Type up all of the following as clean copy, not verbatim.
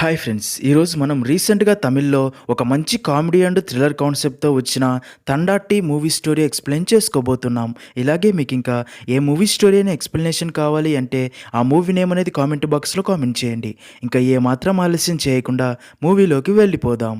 Hi friends! ఈరోజు మనం రీసెంట్‌గా తమిళ్‌లో ఒక మంచి కామెడీ అండ్ థ్రిల్లర్ కాన్సెప్ట్‌తో వచ్చిన 'తండాట్టి' మూవీ స్టోరీ ఎక్స్‌ప్లెయిన్ చేసుకోబోతున్నాం. ఇలాగే మీకింకా ఏ మూవీ స్టోరీ అయినా ఎక్స్‌ప్లనేషన్ కావాలి అంటే ఆ మూవీ నేమ్ అనేది కామెంట్ బాక్స్‌లో కామెంట్ చేయండి. ఇంకా ఏమాత్రం ఆలస్యం చేయకుండా మూవీలోకి వెళ్ళిపోదాం.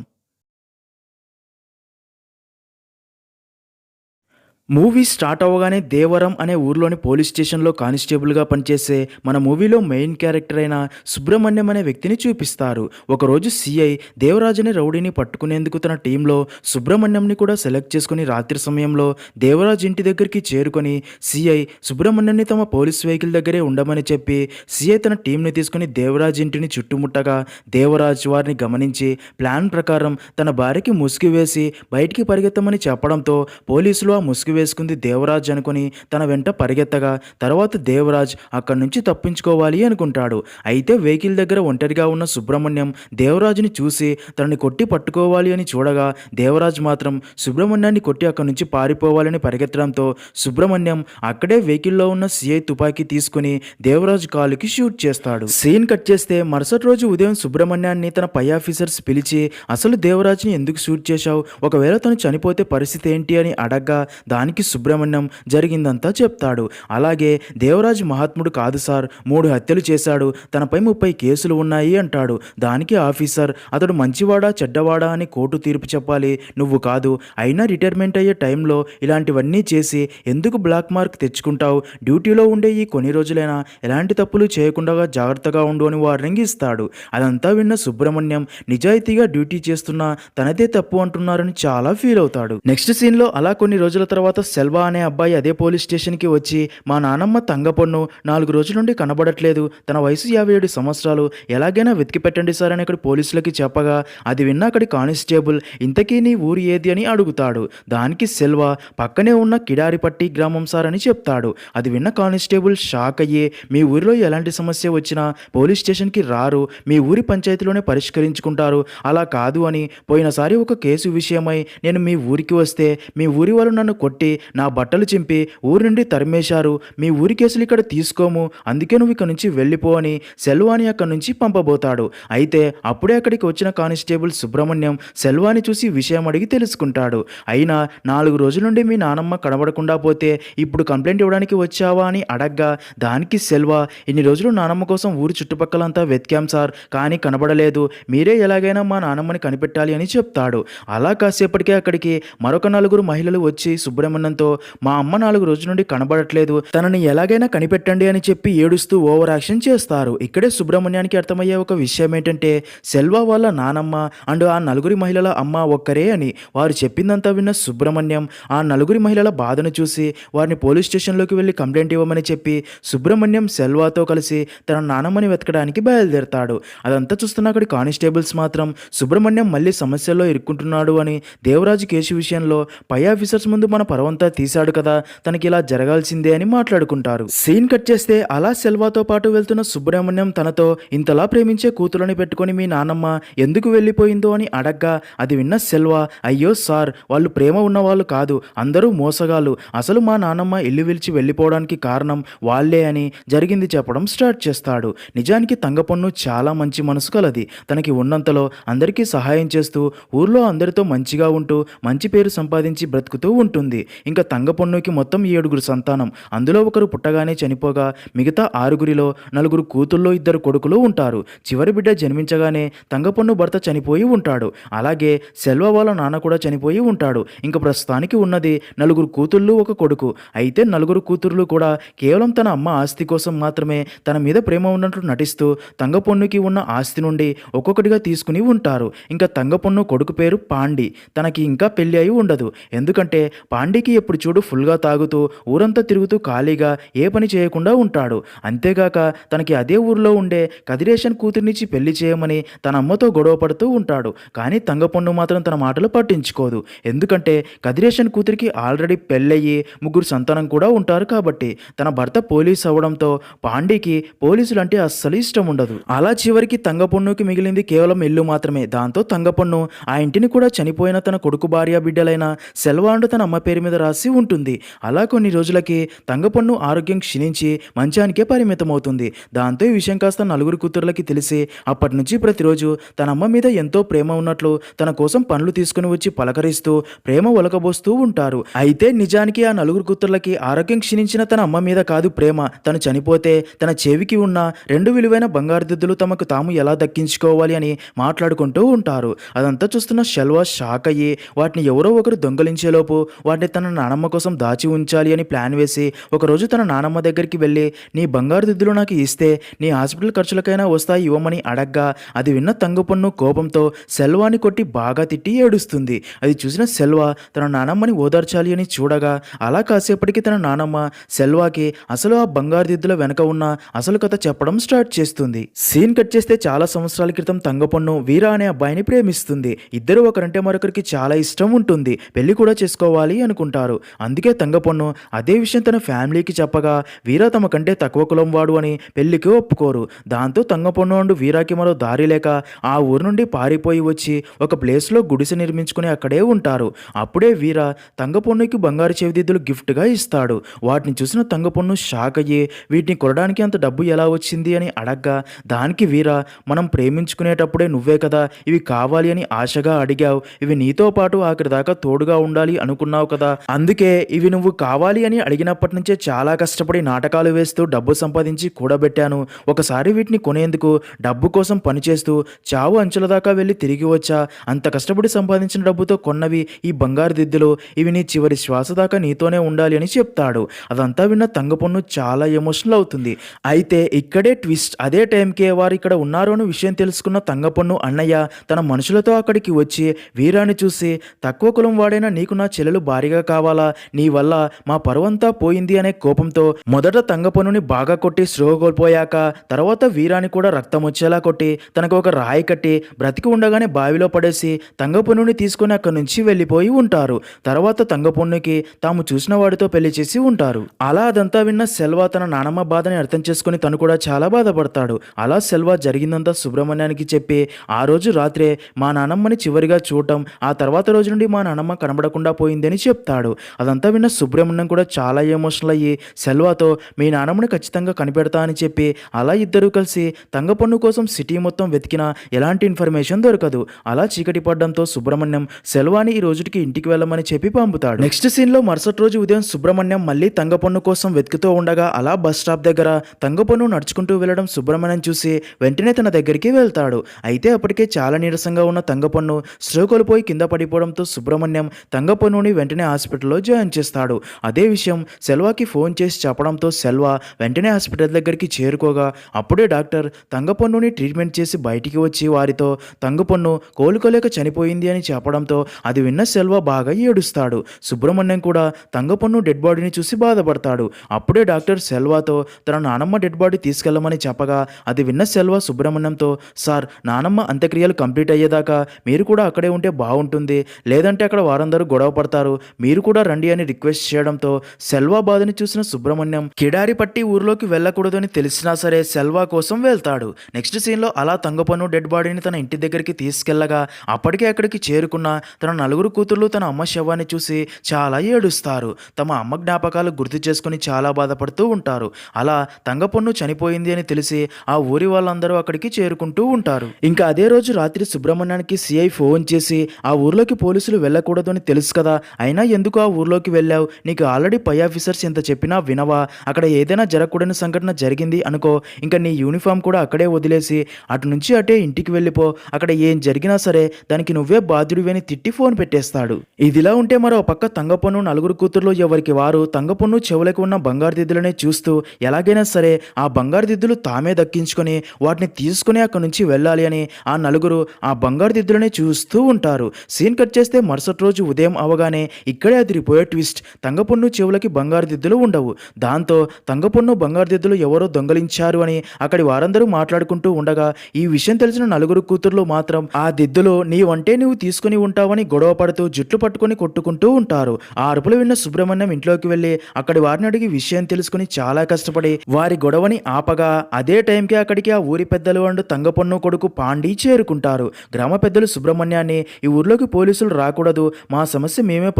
మూవీ స్టార్ట్ అవ్వగానే దేవరం అనే ఊర్లోని పోలీస్ స్టేషన్లో కానిస్టేబుల్గా పనిచేసే మన మూవీలో మెయిన్ క్యారెక్టర్ అయిన సుబ్రహ్మణ్యం అనే వ్యక్తిని చూపిస్తారు. ఒకరోజు సిఐ దేవరాజ్ అనే రౌడీని పట్టుకునేందుకు తన టీంలో సుబ్రహ్మణ్యంని కూడా సెలెక్ట్ చేసుకుని రాత్రి సమయంలో దేవరాజ్ ఇంటి దగ్గరికి చేరుకొని సిఐ సుబ్రహ్మణ్యంని తమ పోలీస్ వెహికల్ దగ్గరే ఉండమని చెప్పి సిఐ తన టీంని తీసుకుని దేవరాజ్ ఇంటిని చుట్టుముట్టగా దేవరాజ్ వారిని గమనించి ప్లాన్ ప్రకారం తన భార్యకి ముసుగు వేసి బయటికి పరిగెత్తమని చెప్పడంతో పోలీసులు ఆ ముసుగు వేసుకుంది దేవరాజ్ అనుకుని తన వెంట పరిగెత్తగా తర్వాత దేవరాజ్ అక్కడి నుంచి తప్పించుకోవాలి అనుకుంటాడు. అయితే వెహికల్ దగ్గర ఒంటరిగా ఉన్న సుబ్రహ్మణ్యం దేవరాజుని చూసి తనని కొట్టి పట్టుకోవాలి అని చూడగా దేవరాజ్ మాత్రం సుబ్రహ్మణ్యాన్ని కొట్టి అక్కడి నుంచి పారిపోవాలని పరిగెత్తడంతో సుబ్రహ్మణ్యం అక్కడే వెహికల్లో ఉన్న సిఐ తుపాకీ తీసుకుని దేవరాజ్ కాలుకి షూట్ చేస్తాడు. సీన్ కట్ చేస్తే మరుసటి రోజు ఉదయం సుబ్రహ్మణ్యాన్ని తన పై ఆఫీసర్స్ పిలిచి అసలు దేవరాజ్ని ఎందుకు షూట్ చేశావు, ఒకవేళ తను చనిపోతే పరిస్థితి ఏంటి అని అడగ్గా దానికి సుబ్రహ్మణ్యం జరిగిందంతా చెప్తాడు. అలాగే దేవరాజ్ మహాత్ముడు కాదు సార్, 3 హత్యలు చేశాడు, తనపై 30 కేసులు ఉన్నాయి అంటాడు. దానికి ఆఫీసర్ అతడు మంచివాడా చెడ్డవాడా అని కోర్టు తీర్పు చెప్పాలి, నువ్వు కాదు. అయినా రిటైర్మెంట్ అయ్యే టైంలో ఇలాంటివన్నీ చేసి ఎందుకు బ్లాక్ మార్క్ తెచ్చుకుంటావు, డ్యూటీలో ఉండే ఈ కొన్ని రోజులైనా ఎలాంటి తప్పులు చేయకుండా జాగ్రత్తగా ఉండు అని వార్నింగ్ ఇస్తాడు. అదంతా విన్న సుబ్రహ్మణ్యం నిజాయితీగా డ్యూటీ చేస్తున్నా తనదే తప్పు అంటున్నారని చాలా ఫీల్ అవుతాడు. నెక్స్ట్ సీన్లో అలా కొన్ని రోజుల తర్వాత సెల్వా అనే అబ్బాయి అదే పోలీస్ స్టేషన్కి వచ్చి మా నానమ్మ తంగపన్ను 4 రోజుల నుండి కనబడట్లేదు, తన వయసు 57 సంవత్సరాలు, ఎలాగైనా వెతికి పెట్టండి సార్ అని అక్కడ పోలీసులకి చెప్పగా అది విన్న అక్కడి కానిస్టేబుల్ ఇంతకీ నీ ఊరు ఏది అని అడుగుతాడు. దానికి సెల్వా పక్కనే ఉన్న కిడారిపట్టి గ్రామం సార్ అని చెప్తాడు. అది విన్న కానిస్టేబుల్ షాక్ అయ్యి మీ ఊరిలో ఎలాంటి సమస్య వచ్చినా పోలీస్ స్టేషన్కి రారు, మీ ఊరి పంచాయతీలోనే పరిష్కరించుకుంటారు, అలా కాదు అని పోయినసారి ఒక కేసు విషయమై నేను మీ ఊరికి వస్తే మీ ఊరి వాళ్ళు నన్ను కొట్టి నా బట్టలు చింపి ఊరి నుండి తరిమేశారు, మీ ఊరి కేసులు ఇక్కడ తీసుకోము, అందుకే నువ్వు ఇక్కడ నుంచి వెళ్ళిపో అని సెల్వాని అక్కడి నుంచి పంపబోతాడు. అయితే అప్పుడే అక్కడికి వచ్చిన కానిస్టేబుల్ సుబ్రహ్మణ్యం సెల్వాని చూసి విషయం అడిగి తెలుసుకుంటాడు. అయినా 4 రోజుల నుండి మీ నానమ్మ కనబడకుండా పోతే ఇప్పుడు కంప్లైంట్ ఇవ్వడానికి వచ్చావా అని అడగ్గా దానికి సెల్వా ఇన్ని రోజులు నానమ్మ కోసం ఊరి చుట్టుపక్కలంతా వెతికాం సార్, కానీ కనబడలేదు, మీరే ఎలాగైనా మా నానమ్మని కనిపెట్టాలి అని చెప్తాడు. అలా కాసేపటికే అక్కడికి మరొక 4 మహిళలు వచ్చి సుబ్రహ్మణ్యంతో మా అమ్మ 4 రోజుల నుండి కనబడట్లేదు, తనని ఎలాగైనా కనిపెట్టండి అని చెప్పి ఏడుస్తూ ఓవర్ యాక్షన్ చేస్తారు. ఇక్కడే సుబ్రహ్మణ్యానికి అర్థమయ్యే ఒక విషయం ఏంటంటే సెల్వా వాళ్ళ నానమ్మ అండ్ ఆ 4 మహిళల అమ్మ ఒక్కరే అని. వారు చెప్పిందంతా విన్న సుబ్రహ్మణ్యం ఆ 4 మహిళల బాధను చూసి వారిని పోలీస్ స్టేషన్లోకి వెళ్ళి కంప్లైంట్ ఇవ్వమని చెప్పి సుబ్రహ్మణ్యం సెల్వాతో కలిసి తన నానమ్మని వెతకడానికి బయలుదేరతాడు. అదంతా చూస్తున్న అక్కడి కానిస్టేబుల్స్ మాత్రం సుబ్రహ్మణ్యం మళ్ళీ సమస్యల్లో ఇరుక్కుంటున్నాడు అని దేవరాజు కేసు విషయంలో పై ఆఫీసర్స్ ముందు మన పరవంతా తీశాడు కదా, తనకి ఇలా జరగాల్సిందే అని మాట్లాడుకుంటారు. సీన్ కట్ చేస్తే అలా సెల్వాతో పాటు వెళ్తున్న సుబ్రహ్మణ్యం తనతో ఇంతలా ప్రేమించే కూతురుని పెట్టుకొని మీ నానమ్మ ఎందుకు వెళ్ళిపోయిందో అని అడగ్గా అది విన్న సెల్వా అయ్యో సార్, వాళ్ళు ప్రేమ ఉన్నవాళ్ళు కాదు, అందరూ మోసగాళ్ళు, అసలు మా నానమ్మ ఇల్లు విలిచి వెళ్ళిపోవడానికి కారణం వాళ్ళే అని జరిగింది చెప్పడం స్టార్ట్ చేస్తాడు. నిజానికి తంగపన్ను చాలా మంచి మనసు కలది, తనకి ఉన్నంతలో అందరికీ సహాయం చేస్తూ ఊర్లో అందరితో మంచిగా ఉంటూ మంచి పేరు సంపాదించి బ్రతుకుతూ ఉంటుంది. ఇంకా తంగపన్నుకి మొత్తం 7 సంతానం, అందులో ఒకరు పుట్టగానే చనిపోగా మిగతా 6గురిలో 4 కూతుల్లో 2 కొడుకులు ఉంటారు. చివరి బిడ్డ జన్మించగానే తంగపన్ను భర్త చనిపోయి ఉంటాడు. అలాగే సెల్వ వాళ్ళ నాన్న కూడా చనిపోయి ఉంటాడు. ఇంకా ప్రస్తుతానికి ఉన్నది 4 కూతుళ్ళు 1 కొడుకు. అయితే 4 కూతుర్లు కూడా కేవలం తన అమ్మ ఆస్తి కోసం మాత్రమే తన మీద ప్రేమ ఉన్నట్లు నటిస్తూ తంగపన్నుకి ఉన్న ఆస్తి నుండి ఒక్కొక్కటిగా తీసుకుని ఉంటారు. ఇంకా తంగపన్ను కొడుకు పేరు పాండి, తనకి ఇంకా పెళ్లి అయి ఉండదు. ఎందుకంటే పాండికి ఎప్పుడు చూడు ఫుల్గా తాగుతూ ఊరంతా తిరుగుతూ ఖాళీగా ఏ పని చేయకుండా ఉంటాడు. అంతేగాక తనకి అదే ఊర్లో ఉండే కదిరేషన్ కూతుర్నిచ్చి పెళ్లి చేయమని తన అమ్మతో గొడవ పడుతూ ఉంటాడు. కానీ తంగపన్ను మాత్రం తన మాటలు పట్టించుకోదు. ఎందుకంటే కదిరేషన్ కూతురికి ఆల్రెడీ పెళ్ళయ్యి 3 సంతానం కూడా ఉంటారు కాబట్టి. తన భర్త పోలీస్ అవ్వడంతో పాండికి పోలీసులంటే అస్సలు ఇష్టం ఉండదు. అలా చివరికి తంగపన్నుకి మిగిలింది కేవలం ఇల్లు మాత్రమే. దాంతో తంగపన్ను ఆ ఇంటిని కూడా చనిపోయిన తన కొడుకు భార్య బిడ్డలైన సెల్వా అండ్ తన అమ్మ పేరు మీద మీద రాసి ఉంటుంది. అలా కొన్ని రోజులకి తంగపన్ను ఆరోగ్యం క్షీణించి మంచానికే పరిమితమవుతుంది. దాంతో ఈ విషయం కాస్త నలుగురు కూతుర్లకి తెలిసి అప్పటి నుంచి ప్రతిరోజు తన అమ్మ మీద ఎంతో ప్రేమ ఉన్నట్లు తన కోసం పనులు తీసుకుని వచ్చి పలకరిస్తూ ప్రేమ ఒలకబోస్తూ ఉంటారు. అయితే నిజానికి ఆ నలుగురు కూతుర్లకి ఆరోగ్యం క్షీణించిన తన అమ్మ మీద కాదు ప్రేమ, తను చనిపోతే తన చెవికి ఉన్న 2 విలువైన బంగారు దిద్దులు తమకు తాము ఎలా దక్కించుకోవాలి అని మాట్లాడుకుంటూ ఉంటారు. అదంతా చూస్తున్న షెల్వా షాక్ అయ్యి వాటిని ఎవరో ఒకరు దొంగలించేలోపు వాటిని తన నానమ్మ కోసం దాచి ఉంచాలి అని ప్లాన్ వేసి ఒకరోజు తన నానమ్మ దగ్గరికి వెళ్ళి నీ బంగారు దిద్దులు నాకు ఇస్తే నీ హాస్పిటల్ ఖర్చులకైనా వస్తాయి ఇవ్వమని అడగ్గా అది విన్న తంగపన్ను కోపంతో సెల్వాని కొట్టి బాగా తిట్టి ఏడుస్తుంది. అది చూసిన సెల్వా తన నానమ్మని ఓదార్చాలి అని చూడగా అలా కాసేపటికి తన నానమ్మ సెల్వాకి అసలు ఆ బంగారు దిద్దుల వెనక ఉన్న అసలు కథ చెప్పడం స్టార్ట్ చేస్తుంది. సీన్ కట్ చేస్తే చాలా సంవత్సరాల క్రితం తంగపన్ను వీరా అనే అబ్బాయిని ప్రేమిస్తుంది. ఇద్దరు ఒకరంటే మరొకరికి చాలా ఇష్టం ఉంటుంది. పెళ్లి కూడా చేసుకోవాలి అనుకుంటారు. అందుకే తంగపన్ను అదే విషయం తన ఫ్యామిలీకి చెప్పగా వీరా తమ కంటే తక్కువ కులం వాడు అని పెళ్లికి ఒప్పుకోరు. దాంతో తంగపన్ను అండ్ వీరాకి మరో దారి లేక ఆ ఊరు నుండి పారిపోయి వచ్చి ఒక ప్లేస్లో గుడిసె నిర్మించుకుని అక్కడే ఉంటారు. అప్పుడే వీరా తంగపన్నుకి బంగారు చెవిదిద్దులు గిఫ్ట్గా ఇస్తాడు. వాటిని చూసిన తంగపన్ను షాక్ అయ్యి వీటిని కొనడానికి అంత డబ్బు ఎలా వచ్చింది అని అడగ్గా దానికి వీరా మనం ప్రేమించుకునేటప్పుడే నువ్వే కదా ఇవి కావాలి అని ఆశగా అడిగావు, ఇవి నీతో పాటు ఆఖరి దాకా తోడుగా ఉండాలి అనుకున్నావు కదా, అందుకే ఇవి నువ్వు కావాలి అని అడిగినప్పటి నుంచే చాలా కష్టపడి నాటకాలు వేస్తూ డబ్బు సంపాదించి కూడబెట్టాను. ఒకసారి వీటిని కొనేందుకు డబ్బు కోసం పనిచేస్తూ చావు అంచుల దాకా వెళ్ళి తిరిగి వచ్చా. అంత కష్టపడి సంపాదించిన డబ్బుతో కొన్నవి ఈ బంగారు దిద్దులు, ఇవి నీ చివరి శ్వాస దాకా నీతోనే ఉండాలి అని చెప్తాడు. అదంతా విన్న తంగపన్ను చాలా ఎమోషనల్ అవుతుంది. అయితే ఇక్కడే ట్విస్ట్. అదే టైంకే వారు ఇక్కడ ఉన్నారు అనే విషయం తెలుసుకున్న తంగపన్ను అన్నయ్య తన మనుషులతో అక్కడికి వచ్చి వీరాని చూసి తక్కువ కులం వాడైనా నీకు నా చెల్లెలు భారీగా కావాలా, నీ వల్ల మా పరువంతా పోయింది అనే కోపంతో మొదట తంగపన్నుని బాగా కొట్టి స్పృహ కోల్పోయాక తర్వాత వీరాని కూడా రక్తం వచ్చేలా కొట్టి తనకు ఒక రాయి కట్టి బ్రతికి ఉండగానే బావిలో పడేసి తంగపన్నుని తీసుకుని అక్కడి నుంచి వెళ్ళిపోయి ఉంటారు. తర్వాత తంగపన్నుకి తాము చూసిన వాడితో పెళ్లి చేసి ఉంటారు. అలా అదంతా విన్న సెల్వా తన నానమ్మ బాధని అర్థం చేసుకుని తను కూడా చాలా బాధపడతాడు. అలా సెల్వా జరిగిందంతా సుబ్రహ్మణ్యానికి చెప్పి ఆ రోజు రాత్రే మా నానమ్మని చివరిగా చూడటం, ఆ తర్వాత రోజు నుండి మా నానమ్మ కనబడకుండా పోయిందని చెప్తాడు. అదంతా విన్న సుబ్రహ్మణ్యం కూడా చాలా ఎమోషనల్ అయ్యి సెల్వాతో మీ నానమ్మని ఖచ్చితంగా కనిపెడతా అని చెప్పి అలా ఇద్దరు కలిసి తంగపన్ను కోసం సిటీ మొత్తం వెతికినా ఎలాంటి ఇన్ఫర్మేషన్ దొరకదు. అలా చీకటి పడడంతో సుబ్రహ్మణ్యం సెల్వాని ఈ రోజుకి ఇంటికి వెళ్ళమని చెప్పి పంపుతాడు. నెక్స్ట్ సీన్ లో మరుసటి రోజు ఉదయం సుబ్రహ్మణ్యం మళ్ళీ తంగపన్ను కోసం వెతుకుతూ ఉండగా అలా బస్ స్టాప్ దగ్గర తంగపన్ను నడుచుకుంటూ వెళ్ళడం సుబ్రహ్మణ్యం చూసి వెంటనే తన దగ్గరికి వెళ్తాడు. అయితే అప్పటికే చాలా నీరసంగా ఉన్న తంగపన్ను స్పృహ కోల్పోయి కింద పడిపోవడంతో సుబ్రహ్మణ్యం తంగపన్నుని వెంటనే హాస్పిటల్లో జాయిన్ చేస్తాడు. అదే విషయం సెల్వాకి ఫోన్ చేసి చెప్పడంతో సెల్వా వెంటనే హాస్పిటల్ దగ్గరికి చేరుకోగా అప్పుడే డాక్టర్ తంగపన్నుని ట్రీట్మెంట్ చేసి బయటికి వచ్చి వారితో తంగపన్ను కోలుకోలేక చనిపోయింది అని చెప్పడంతో అది విన్న సెల్వా బాగా ఏడుస్తాడు. సుబ్రహ్మణ్యం కూడా తంగపన్ను డెడ్ బాడీని చూసి బాధపడతాడు. అప్పుడే డాక్టర్ సెల్వాతో తన నానమ్మ డెడ్ బాడీ తీసుకెళ్లమని చెప్పగా అది విన్న సెల్వా సుబ్రహ్మణ్యంతో సార్ నానమ్మ అంత్యక్రియలు కంప్లీట్ అయ్యేదాకా మీరు కూడా అక్కడే ఉంటే బాగుంటుంది, లేదంటే అక్కడ వారందరూ గొడవ పడతారు, మీరు కూడా రండి అని రిక్వెస్ట్ చేయడంతో సెల్వా బాధని చూసిన సుబ్రహ్మణ్యం కిడారి పట్టి ఊర్లోకి వెళ్ళకూడదని తెలిసినా సరే సెల్వా కోసం వెళ్తాడు. నెక్స్ట్ సీన్లో అలా తంగపన్ను డెడ్ బాడీని తన ఇంటి దగ్గరికి తీసుకెళ్లగా అప్పటికే అక్కడికి చేరుకున్న తన నలుగురు కూతుర్లు తన అమ్మ శవాన్ని చూసి చాలా ఏడుస్తారు. తమ అమ్మ జ్ఞాపకాలు గుర్తు చేసుకుని చాలా బాధపడుతూ ఉంటారు. అలా తంగపన్ను చనిపోయింది అని తెలిసి ఆ ఊరి వాళ్ళందరూ అక్కడికి చేరుకుంటూ ఉంటారు. ఇంకా అదే రోజు రాత్రి సుబ్రహ్మణ్యానికి సిఐ ఫోన్ చేసి ఆ ఊర్లోకి పోలీసులు వెళ్ళకూడదు అని తెలుసు కదా, అయినా ఎందుకు ఆ ఊర్లోకి వెళ్ళావు, నీకు ఆల్రెడీ పై ఆఫీసర్స్ ఎంత చెప్పినా వినవా, అక్కడ ఏదైనా జరగకూడని సంఘటన జరిగింది అనుకో ఇంకా నీ యూనిఫామ్ కూడా అక్కడే వదిలేసి అటు నుంచి అటే ఇంటికి వెళ్ళిపో, అక్కడ ఏం జరిగినా సరే దానికి నువ్వే బాధ్యుడివని తిట్టి ఫోన్ పెట్టేస్తాడు. ఇదిలా ఉంటే మరో పక్క తంగపన్ను నలుగురు కూతుర్లు ఎవరికి వారు తంగపన్ను చెవులకు ఉన్న బంగారు దిద్దులనే చూస్తూ ఎలాగైనా సరే ఆ బంగారు దిద్దులు తామే దక్కించుకొని వాటిని తీసుకుని అక్కడి నుంచి వెళ్ళాలి అని ఆ నలుగురు ఆ బంగారు దిద్దులనే చూస్తూ ఉంటారు. సీన్ కట్ చేస్తే మరుసటి రోజు ఉదయం అవగానే ఇక్కడే అదిరిపోయే ట్విస్ట్. తంగపన్ను చెవులకి బంగారు దిద్దులు ఉండవు. దాంతో తంగపన్ను బంగారు దిద్దులు ఎవరో దొంగలించారు అని అక్కడి వారందరూ మాట్లాడుకుంటూ ఉండగా ఈ విషయం తెలిసిన నలుగురు కూతుర్లు మాత్రం ఆ దిద్దులు నీవంటే నువ్వు తీసుకుని ఉంటావని గొడవ పడుతూ జుట్లు పట్టుకుని కొట్టుకుంటూ ఉంటారు. ఆ అరుపులు విన్న సుబ్రహ్మణ్యం ఇంట్లోకి వెళ్ళి అక్కడి వారిని అడిగి విషయం తెలుసుకుని చాలా కష్టపడి వారి గొడవని ఆపగా అదే టైంకి అక్కడికి ఆ ఊరి పెద్దలు అండ్ తంగపన్ను కొడుకు పాండి చేరుకుంటారు. గ్రామ పెద్దలు సుబ్రహ్మణ్యాన్ని ఈ ఊర్లోకి పోలీసులు రాకూడదు, మా సమస్య మేమే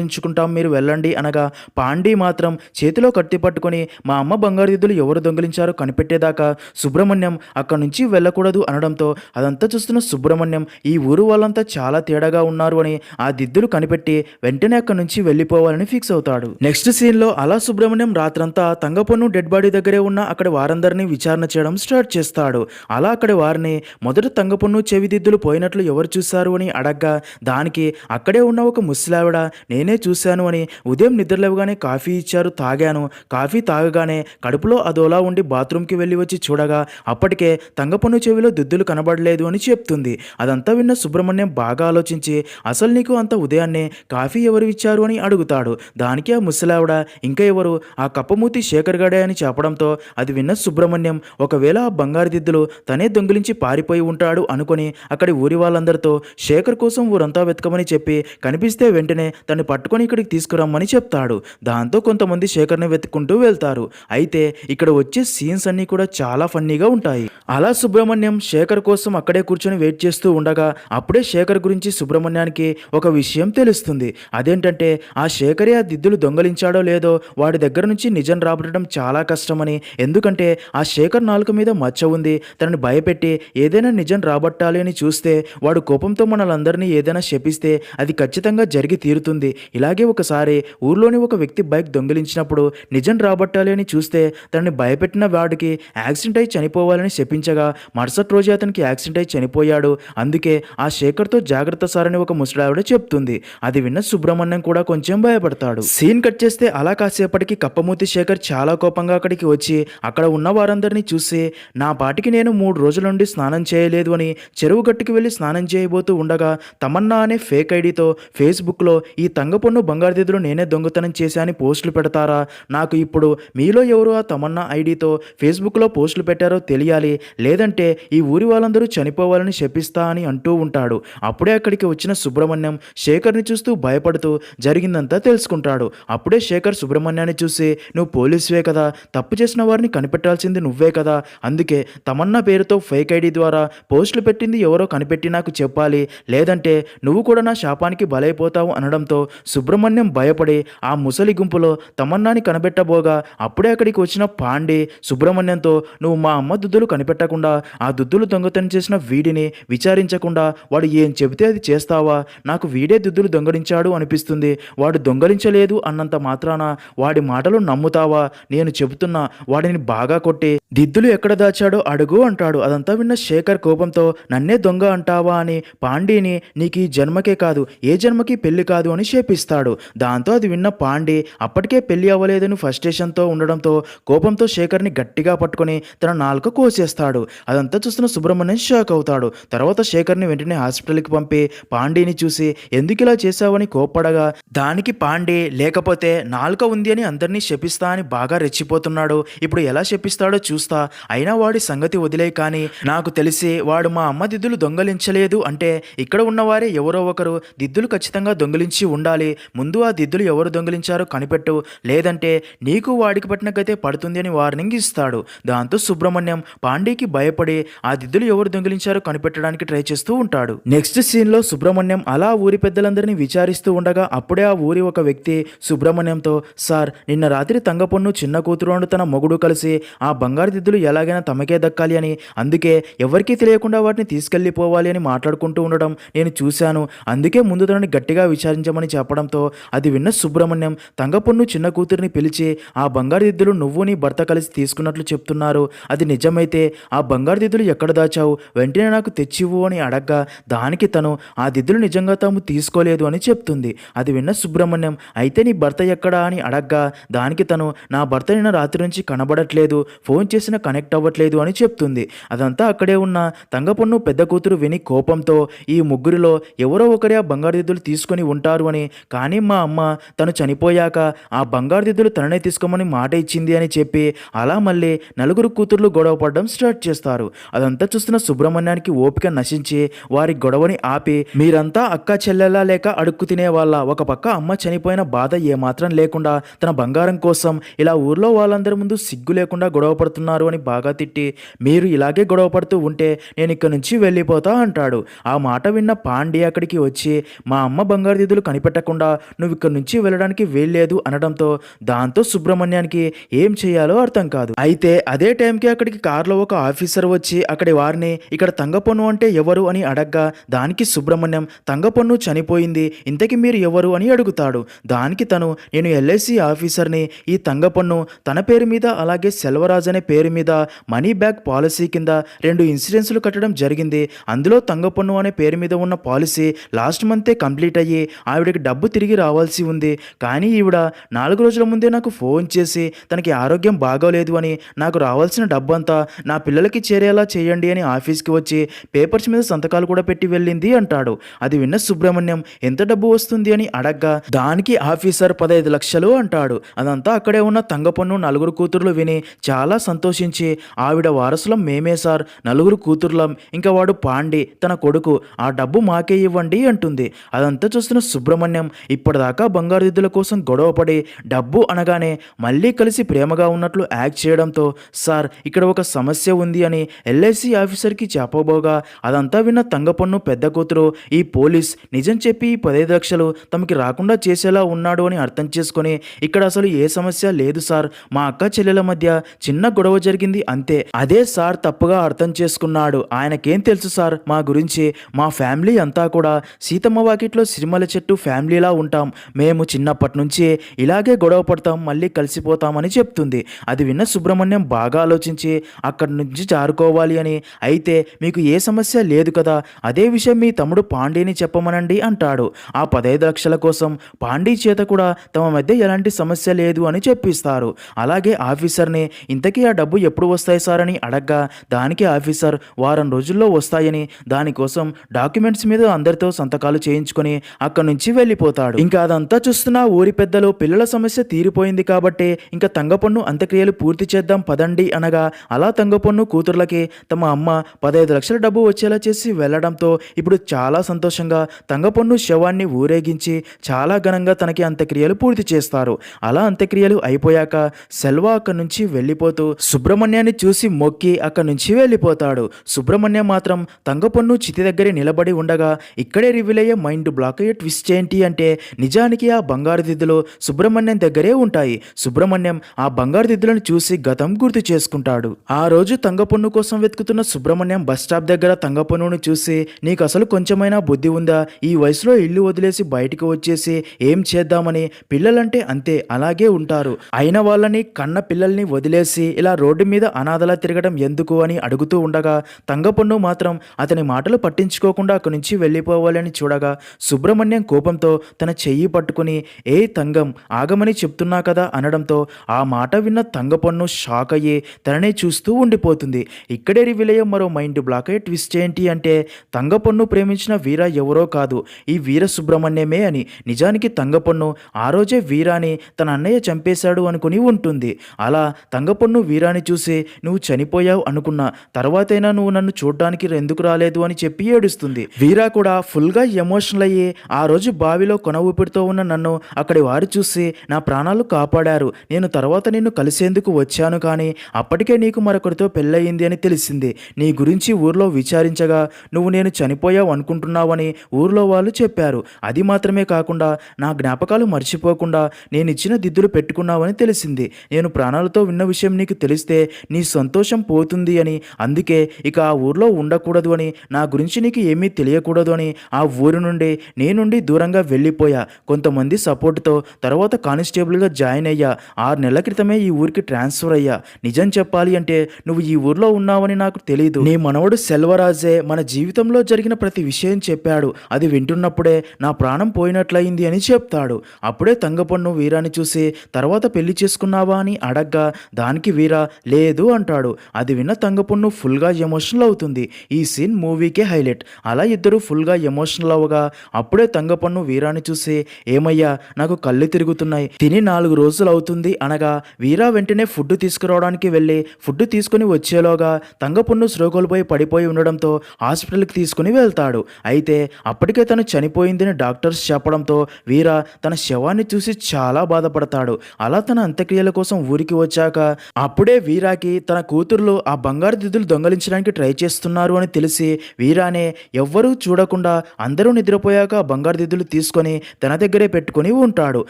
సంపాదించుకుంటాం, మీరు వెళ్ళండి అనగా పాండి మాత్రం చేతిలో కత్తి పట్టుకొని మా అమ్మ బంగారు దిద్దులు ఎవరు దొంగిలించారో కనిపెట్టేదాకా సుబ్రహ్మణ్యం అక్కడి నుంచి వెళ్ళకూడదు అనడంతో అదంతా చూస్తున్న సుబ్రహ్మణ్యం ఈ ఊరు వాళ్ళంతా చాలా తేడాగా ఉన్నారు అని ఆ దిద్దులు కనిపెట్టి వెంటనే అక్కడి నుంచి వెళ్ళిపోవాలని ఫిక్స్ అవుతాడు. నెక్స్ట్ సీన్లో అలా సుబ్రహ్మణ్యం రాత్రంతా తంగపొన్ను డెడ్ బాడీ దగ్గరే ఉన్న అక్కడ వారందరినీ విచారణ చేయడం స్టార్ట్ చేస్తాడు. అలా అక్కడి వారిని మొదట తంగపొన్ను చెవి దిద్దులు పోయినట్లు ఎవరు చూశారు అని అడగ్గా దానికి అక్కడే ఉన్న ఒక ముసలావిడ నేనే చూశాను అని, ఉదయం నిద్రలేవగానే కాఫీ ఇచ్చారు, తాగాను, కాఫీ తాగగానే కడుపులో అదోలా ఉండి బాత్రూమ్కి వెళ్ళి వచ్చి చూడగా అప్పటికే తంగపొన్ను చెవిలో దిద్దులు కనబడలేదు అని చెప్తుంది. అదంతా విన్న సుబ్రహ్మణ్యం బాగా ఆలోచించి అసలు నీకు అంత ఉదయాన్నే కాఫీ ఎవరు ఇచ్చారు అని అడుగుతాడు. దానికి ఆ ముసలావిడ ఇంకా ఎవరు, ఆ కప్పమూతి శేఖర్ గడే అని చెప్పడంతో అది విన్న సుబ్రహ్మణ్యం ఒకవేళ ఆ బంగారు దిద్దులు తనే దొంగిలించి పారిపోయి ఉంటాడు అనుకుని అక్కడి ఊరి వాళ్ళందరితో శేఖర్ కోసం ఊరంతా వెతకమని చెప్పి కనిపిస్తే వెంటనే తను పట్టుకొని ఇక్కడికి తీసుకురమ్మని చెప్తాడు. దాంతో కొంతమంది శేఖర్ని వెతుక్కుంటూ వెళ్తారు. అయితే ఇక్కడ వచ్చే సీన్స్ అన్నీ కూడా చాలా ఫన్నీగా ఉంటాయి. అలా సుబ్రహ్మణ్యం శేఖర్ కోసం అక్కడే కూర్చొని వెయిట్ చేస్తూ ఉండగా అప్పుడే శేఖర్ గురించి సుబ్రహ్మణ్యానికి ఒక విషయం తెలుస్తుంది. అదేంటంటే ఆ శేఖరే ఆ దిద్దులు దొంగలించాడో లేదో వాడి దగ్గర నుంచి నిజం రాబట్టడం చాలా కష్టమని, ఎందుకంటే ఆ శేఖర్ నాలుక మీద మచ్చ ఉంది, తనని భయపెట్టి ఏదైనా నిజం రాబట్టాలి అని చూస్తే వాడు కోపంతో మనలందరినీ ఏదైనా శపిస్తే అది ఖచ్చితంగా జరిగి తీరుతుంది. ఇలాగే ఒకసారి ఊర్లోని ఒక వ్యక్తి బైక్ దొంగిలించినప్పుడు నిజం రాబట్టాలి అని చూస్తే తనని భయపెట్టిన వాడికి యాక్సిడెంట్ అయి చనిపోవాలని శపించగా మరుసటి రోజే అతనికి యాక్సిడెంట్ అయి చనిపోయాడు. అందుకే ఆ శేఖర్తో జాగ్రత్త సార్ అని ఒక ముసలావిడ చెప్తుంది. అది విన్న సుబ్రహ్మణ్యం కూడా కొంచెం భయపడతాడు. సీన్ కట్ చేస్తే అలా కాసేపటికి కప్పమూతి శేఖర్ చాలా కోపంగా అక్కడికి వచ్చి అక్కడ ఉన్న వారందరినీ చూసి నా పాటికి నేను 3 రోజుల నుండి స్నానం చేయలేదు అని చెరువు గట్టుకు వెళ్ళి స్నానం చేయబోతూ ఉండగా తమన్నా అనే ఫేక్ ఐడితో ఫేస్బుక్లో ఈ తంగపొన్ను బంగారు దిద్దులు నేనే దొంగతనం చేశా అని పోస్టులు పెడతారా, నాకు ఇప్పుడు మీలో ఎవరు ఆ తమన్నా ఐడితో ఫేస్బుక్లో పోస్టులు పెట్టారో తెలియాలి, లేదంటే ఈ ఊరి వాళ్ళందరూ చనిపోవాలని శపిస్తా అని అంటూ ఉంటాడు. అప్పుడే అక్కడికి వచ్చిన సుబ్రహ్మణ్యం శేఖర్ని చూస్తూ భయపడుతూ జరిగిందంతా తెలుసుకుంటాడు. అప్పుడే శేఖర్ సుబ్రహ్మణ్యాన్ని చూసి నువ్వు పోలీసువే కదా, తప్పు చేసిన వారిని కనిపెట్టాల్సింది నువ్వే కదా, అందుకే తమన్నా పేరుతో ఫేక్ ఐడి ద్వారా పోస్టులు పెట్టింది ఎవరో కనిపెట్టి నాకు చెప్పాలి, లేదంటే నువ్వు కూడా నా శాపానికి బలైపోతావు అనడంతో సుబ్రహ్మణ్యం భయపడి ఆ ముసలి గుంపులో తమన్నాని కనిపెట్టబోగా అప్పుడే అక్కడికి వచ్చిన పాండే సుబ్రహ్మణ్యంతో నువ్వు మా అమ్మ దుద్దులు కనిపెట్టకుండా ఆ దుద్దులు దొంగతనం చేసిన వీడిని విచారించకుండా వాడు ఏం చెబితే అది చేస్తావా, నాకు వీడే దుద్దులు దొంగలించాడు అనిపిస్తుంది, వాడు దొంగలించలేదు అన్నంత మాత్రాన వాడి మాటలు నమ్ముతావా, నేను చెబుతున్నా వాడిని బాగా కొట్టి దిద్దులు ఎక్కడ దాచాడో అడుగు అంటాడు. అదంతా విన్న శేఖర్ కోపంతో నన్నే దొంగ అంటావా అని పాండీని నీకు ఈ జన్మకే కాదు ఏ జన్మకి పెళ్లి కాదు అని శపిస్తాడు. దాంతో అది విన్న పాండే అప్పటికే పెళ్లి అవ్వలేదని ఫ్రస్ట్రేషన్తో ఉండడంతో కోపంతో శేఖర్ని గట్టిగా పట్టుకొని తన నాలుక కోసేస్తాడు. అదంతా చూస్తున్న సుబ్రహ్మణ్యం షాక్ అవుతాడు. తర్వాత శేఖర్ని వెంటనే హాస్పిటల్కి పంపి పాండేని చూసి ఎందుకు ఇలా చేశావని కోప్పడగా దానికి పాండే లేకపోతే నాలుక ఉంది అని అందరినీ శపిస్తా అని బాగా రెచ్చిపోతున్నాడు, ఇప్పుడు ఎలా శపిస్తాడో చూస్తా, అయినా వాడి సంగతి వదిలే, కానీ నాకు తెలిసి వాడు మా అమ్మ దిద్దులు దొంగలించలేదు అంటే ఇక్కడ ఉన్నవారే ఎవరో ఒకరు దిద్దులు ఖచ్చితంగా దొంగిలించి ఉండాలి, ముందు ఆ దిద్దులు ఎవరు దొంగిలించారో కనిపెట్టు, లేదంటే నీకు వాడికి పట్టిన గతే పడుతుంది అని వార్నింగ్ ఇస్తాడు. దాంతో సుబ్రహ్మణ్యం పాండేకి భయపడి ఆ దిద్దులు ఎవరు దొంగిలించారో కనిపెట్టడానికి ట్రై చేస్తూ ఉంటాడు. నెక్స్ట్ సీన్లో సుబ్రహ్మణ్యం అలా ఊరి పెద్దలందరినీ విచారిస్తూ ఉండగా అప్పుడే ఆ ఊరి ఒక వ్యక్తి సుబ్రహ్మణ్యంతో సార్ నిన్న రాత్రి తంగపొన్ను చిన్న కూతురు తన మొగుడు కలిసి ఆ బంగారు దిద్దులు ఎలాగైనా తమకే దక్కాలి అని, అందుకే ఎవరికీ తెలియకుండా వాటిని తీసుకెళ్లిపోవాలి అని మాట్లాడుకుంటూ ఉండడం నేను చూశాను, అందుకే ముందు తనని గట్టిగా విచారించమని చెప్పడంతో అది విన్న సుబ్రహ్మణ్యం తంగపొన్ను చిన్న కూతురిని పిలిచి ఆ బంగారు దిద్దులు నువ్వు నీ భర్త కలిసి తీసుకున్నట్లు చెప్తున్నారు, అది నిజమైతే ఆ బంగారు దిద్దులు ఎక్కడ దాచావు, వెంటనే నాకు తెచ్చివ్వు అని అడగ్గా దానికి తను ఆ దిద్దులు నిజంగా తాము తీసుకోలేదు అని చెప్తుంది. అది విన్న సుబ్రహ్మణ్యం అయితే నీ భర్త ఎక్కడా అని అడగ్గా దానికి తను నా భర్త నిన్న రాత్రి నుంచి కనబడట్లేదు, ఫోన్ చేసినా కనెక్ట్ అవ్వట్లేదు అని చెప్తుంది. అదంతా అక్కడే ఉన్న తంగపొన్ను పెద్ద కూతురు విని కోపంతో ఈ ముగ్గురిలో ఎవరో ఒకరే ఆ బంగారు దిద్దులు తీసుకొని ఉంటారు అని, కానీ మా అమ్మ తను చనిపోయాక ఆ బంగారు దిద్దులు తననే తీసుకోమని మాట ఇచ్చింది అని చెప్పి అలా మళ్ళీ నలుగురు కూతుర్లు గొడవ పడడం స్టార్ట్ చేస్తారు. అదంతా చూస్తున్న సుబ్రహ్మణ్యానికి ఓపిక నశించి వారి గొడవని ఆపి మీరంతా అక్క చెల్లెలా లేక అడుక్కు తినేవాళ్ళ, ఒక పక్క అమ్మ చనిపోయిన బాధ ఏమాత్రం లేకుండా తన బంగారం కోసం ఇలా ఊర్లో వాళ్ళందరి ముందు సిగ్గు లేకుండా గొడవ పడుతున్నారు అని బాగా తిట్టి మీరు ఇలాగే గొడవ పడుతూ ఉంటే నేను ఇక్కడ నుంచి వెళ్ళిపోతా అంటాడు. ఆ మాట విన్న పాండే అక్కడికి వచ్చి మా అమ్మ బంగారు దిద్దులు కనిపెట్టక లేకుండా నువ్వు ఇక్కడి నుంచి వెళ్ళడానికి వీల్లేదు అనడంతో దాంతో సుబ్రహ్మణ్యానికి ఏం చేయాలో అర్థం కాదు. అయితే అదే టైంకి అక్కడికి కారులో ఒక ఆఫీసర్ వచ్చి అక్కడి వారిని ఇక్కడ తంగపన్ను అంటే ఎవరు అని అడగ్గా దానికి సుబ్రహ్మణ్యం తంగపన్ను చనిపోయింది, ఇంతకీ మీరు ఎవరు అని అడుగుతాడు. దానికి తను నేను ఎల్ఐసి ఆఫీసర్ని, ఈ తంగపన్ను తన పేరు మీద అలాగే సెల్వరాజ్ అనే పేరు మీద మనీ బ్యాక్ పాలసీ కింద 2 ఇన్సూరెన్స్లు కట్టడం జరిగింది. అందులో తంగపన్ను అనే పేరు మీద ఉన్న పాలసీ లాస్ట్ మంతే కంప్లీట్ అయ్యి ఆవిడకి డబ్బు తిరిగి రావాల్సి ఉంది. కానీ ఈవిడ 4 రోజుల ముందే నాకు ఫోన్ చేసి తనకి ఆరోగ్యం బాగోలేదు అని, నాకు రావాల్సిన డబ్బంతా నా పిల్లలకి చేరేలా చేయండి అని ఆఫీస్కి వచ్చి పేపర్స్ మీద సంతకాలు కూడా పెట్టి వెళ్ళింది అంటాడు. అది విన్న సుబ్రహ్మణ్యం ఎంత డబ్బు వస్తుంది అని అడగ్గా దానికి ఆఫీసర్ 15 లక్షలు అంటాడు. అదంతా అక్కడే ఉన్న తంగపన్ను 4 కూతుర్లు విని చాలా సంతోషించి ఆవిడ వారసులం మేమే సార్, 4 కూతుర్లం, ఇంకా వాడు పాండి తన కొడుకు, ఆ డబ్బు మాకే ఇవ్వండి అంటుంది. అదంతా చూస్తున్న సుబ్రహ్మణ్యం ఇప్పటిదాకా బంగారు దిద్దుల కోసం గొడవపడి డబ్బు అనగానే మళ్ళీ కలిసి ప్రేమగా ఉన్నట్లు యాక్ట్ చేయడంతో సార్ ఇక్కడ ఒక సమస్య ఉంది అని ఎల్ఐసి ఆఫీసర్కి చెప్పబోగా అదంతా విన్న తంగపన్ను పెద్ద కూతురు ఈ పోలీస్ నిజం చెప్పి 15 లక్షలు తమకి రాకుండా చేసేలా ఉన్నాడు అని అర్థం చేసుకొని ఇక్కడ అసలు ఏ సమస్య లేదు సార్, మా అక్క చెల్లెల మధ్య చిన్న గొడవ జరిగింది అంతే, అదే సార్ తప్పుగా అర్థం చేసుకున్నాడు, ఆయనకేం తెలుసు సార్ మా గురించి, మా ఫ్యామిలీ అంతా కూడా సీతమ్మ వాకిట్లో సిరిమల చెట్టు ఫ్యామిలీలా ఉంటాం, మేము చిన్నప్పటి నుంచి ఇలాగే గొడవ పడతాం మళ్ళీ కలిసిపోతామని చెప్తుంది. అది విన్న సుబ్రహ్మణ్యం బాగా ఆలోచించి అక్కడి నుంచి జారుకోవాలి అని, అయితే మీకు ఏ సమస్య లేదు కదా, అదే విషయం మీ తమ్ముడు పాండీని చెప్పమనండి అంటాడు. ఆ 15 లక్షల కోసం పాండీ చేత కూడా తమ మధ్య ఎలాంటి సమస్య లేదు అని చెప్పిస్తారు. అలాగే ఆఫీసర్ని ఇంతకీ ఆ డబ్బు ఎప్పుడు వస్తాయి సార్ అని అడగ్గా దానికి ఆఫీసర్ వారం రోజుల్లో వస్తాయని, దానికోసం డాక్యుమెంట్స్ మీద అందరితో సంతకాలు చేయించుకొని అక్కడి నుంచి వెళ్ళిపోతాడు. ఇంకా అదంతా చూస్తున్న ఊరి పెద్దలు పిల్లల సమస్య తీరిపోయింది కాబట్టి ఇంకా తంగపన్ను అంత్యక్రియలు పూర్తి చేద్దాం పదండి అనగా అలా తంగపన్ను కూతుర్లకి తమ అమ్మ 15 లక్షల డబ్బు వచ్చేలా చేసి వెళ్ళడంతో ఇప్పుడు చాలా సంతోషంగా తంగపన్ను శవాన్ని ఊరేగించి చాలా ఘనంగా తనకి అంత్యక్రియలు పూర్తి చేస్తారు. అలా అంత్యక్రియలు అయిపోయాక సెల్వా అక్కడి నుంచి వెళ్ళిపోతూ సుబ్రహ్మణ్యాన్ని చూసి మొక్కి అక్కడి నుంచి వెళ్ళిపోతాడు. సుబ్రహ్మణ్యం మాత్రం తంగపన్ను చితి దగ్గర నిలబడి ఉండగా ఇక్కడే రివీల్ అయ్యే మైండ్ బ్లాక్ అయ్యే ట్విస్ట్ ఏంటి అంటే నిజానికి ఆ బంగారు దిద్దులు సుబ్రహ్మణ్యం దగ్గరే ఉంటాయి. సుబ్రహ్మణ్యం ఆ బంగారు దిద్దులను చూసి గతం గుర్తు చేసుకుంటాడు. ఆ రోజు తంగపన్ను కోసం వెతుకుతున్న సుబ్రహ్మణ్యం బస్ స్టాప్ దగ్గర తంగపన్నును చూసి నీకు అసలు కొంచెమైనా బుద్ధి ఉందా, ఈ వయసులో ఇల్లు వదిలేసి బయటికి వచ్చేసి ఏం చేద్దామని, పిల్లలంటే అంతే అలాగే ఉంటారు, అయిన వాళ్ళని కన్న పిల్లల్ని వదిలేసి ఇలా రోడ్డు మీద అనాథలా తిరగడం ఎందుకు అని అడుగుతూ ఉండగా తంగపన్ను మాత్రం అతని మాటలు పట్టించుకోకుండా అక్కడి నుంచి వెళ్ళిపోవాలని చూడగా సుబ్రహ్మణ్యం కోపంతో తన చెయ్యి పట్టుకుని ఏ తంగం ఆగమని చెప్తున్నా కదా అనడంతో ఆ మాట విన్న తంగపన్ను షాక్ అయ్యి తననే చూస్తూ ఉండిపోతుంది. ఇక్కడే రివీల్ అయ్యే మరో మైండ్ బ్లాక్ అయ్యే ట్విస్ట్ ఏంటి అంటే తంగపన్ను ప్రేమించిన వీర ఎవరో కాదు ఈ వీర సుబ్రహ్మణ్యమే అని. నిజానికి తంగపన్ను ఆ రోజే వీరాని తన అన్నయ్య చంపేశాడు అనుకుని ఉంటుంది. అలా తంగపన్ను వీరాని చూసి నువ్వు చనిపోయావు అనుకున్నా, తర్వాతైనా నువ్వు నన్ను చూడ్డానికి ఎందుకు రాలేదు అని చెప్పి ఏడుస్తుంది. వీరా కూడా ఫుల్గా ఎమోషనల్ అయ్యి ఆ రోజు బావిలో కొన ఊపిరితో ఉన్న నన్ను అక్కడి వారు చూసి నా ప్రాణాలు కాపాడారు, నేను తర్వాత నిన్ను కలిసేందుకు వచ్చాను, కానీ అప్పటికే నీకు మరొకరితో పెళ్ళయింది అని తెలిసింది, నీ గురించి ఊర్లో విచారించగా నువ్వు నేను చనిపోయావు అనుకుంటున్నావని ఊర్లో వాళ్ళు చెప్పారు, అది మాత్రమే కాకుండా నా జ్ఞాపకాలు మర్చిపోకుండా నేను ఇచ్చిన దిద్దులు పెట్టుకున్నావని తెలిసింది, నేను ప్రాణాలతో విన్న విషయం నీకు తెలిస్తే నీ సంతోషం పోతుంది అని, అందుకే ఇక ఆ ఊర్లో ఉండకూడదు అని, నా గురించి నీకు ఏమీ తెలియకూడదు అని ఆ ఊరి నుండి నేనుండి దూరంగా వెళ్ళిపోయా, కొంతమంది సపోర్టుతో తర్వాత కానిస్టేబుల్గా జాయిన్ అయ్యా, 6 నెలల క్రితమే ఈ ఊరికి ట్రాన్స్ఫర్ అయ్యా, నిజం చెప్పాలి అంటే నువ్వు ఈ ఊర్లో ఉన్నావని నాకు తెలీదు, నీ మనవడు సెల్వరాజే మన జీవితంలో జరిగిన ప్రతి విషయం చెప్పాడు, అది వింటున్నప్పుడే నా ప్రాణం పోయినట్లయింది అని చెప్తాడు. అప్పుడే తంగపన్ను వీరాని చూసి తర్వాత పెళ్లి చేసుకున్నావా అని అడగ్గా దానికి వీరా లేదు అంటాడు. అది విన్న తంగపన్ను ఫుల్గా ఎమోషనల్ అవుతుంది. ఈ సీన్ మూవీకే హైలైట్. అలా ఇద్దరు ఫుల్గా ఎమోషనల్ అవ్వగా అప్పుడే తంగపన్ను వీరాని చూసి ఏమయ్యా నాకు కళ్ళు తిరుగుతున్నాయి, తిని 4 రోజులు అవుతుంది అనగా వీరా వెంటనే ఫుడ్ తీసుకురావడానికి వెళ్ళి ఫుడ్ తీసుకుని వచ్చేలోగా తంగపన్ను స్రోగోల్పోయి పడిపోయి ఉండడంతో హాస్పిటల్కి తీసుకుని వెళ్తాడు. అయితే అప్పటికే తను చనిపోయిందని డాక్టర్స్ చెప్పడంతో వీరా తన శవాన్ని చూసి చాలా బాధపడతాడు. అలా తన అంత్యక్రియల కోసం ఊరికి వచ్చాక అప్పుడే వీరాకి తన కూతుర్లు ఆ బంగారు దిద్దులు దొంగలించడానికి ట్రై చేస్తున్నారు అని తెలిసి వీరానే ఎవ్వరూ చూడకుండా అందరూ నిద్రపోయాక బంగారు దిద్దులు తీసుకుని తీసుకొని తన దగ్గరే పెట్టుకొని ఉంటాడు.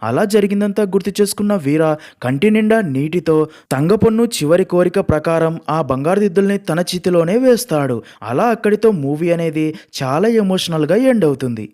అలా జరిగిందంతా గుర్తు చేసుకున్న వీర కంటి నిండా నీటితో తంగపొన్ను చివరి కోరిక ప్రకారం ఆ బంగారు దిద్దుల్ని తన చేతిలోనే వేస్తాడు. అలా అక్కడితో మూవీ అనేది చాలా ఎమోషనల్‌గా ఎండ్ అవుతుంది.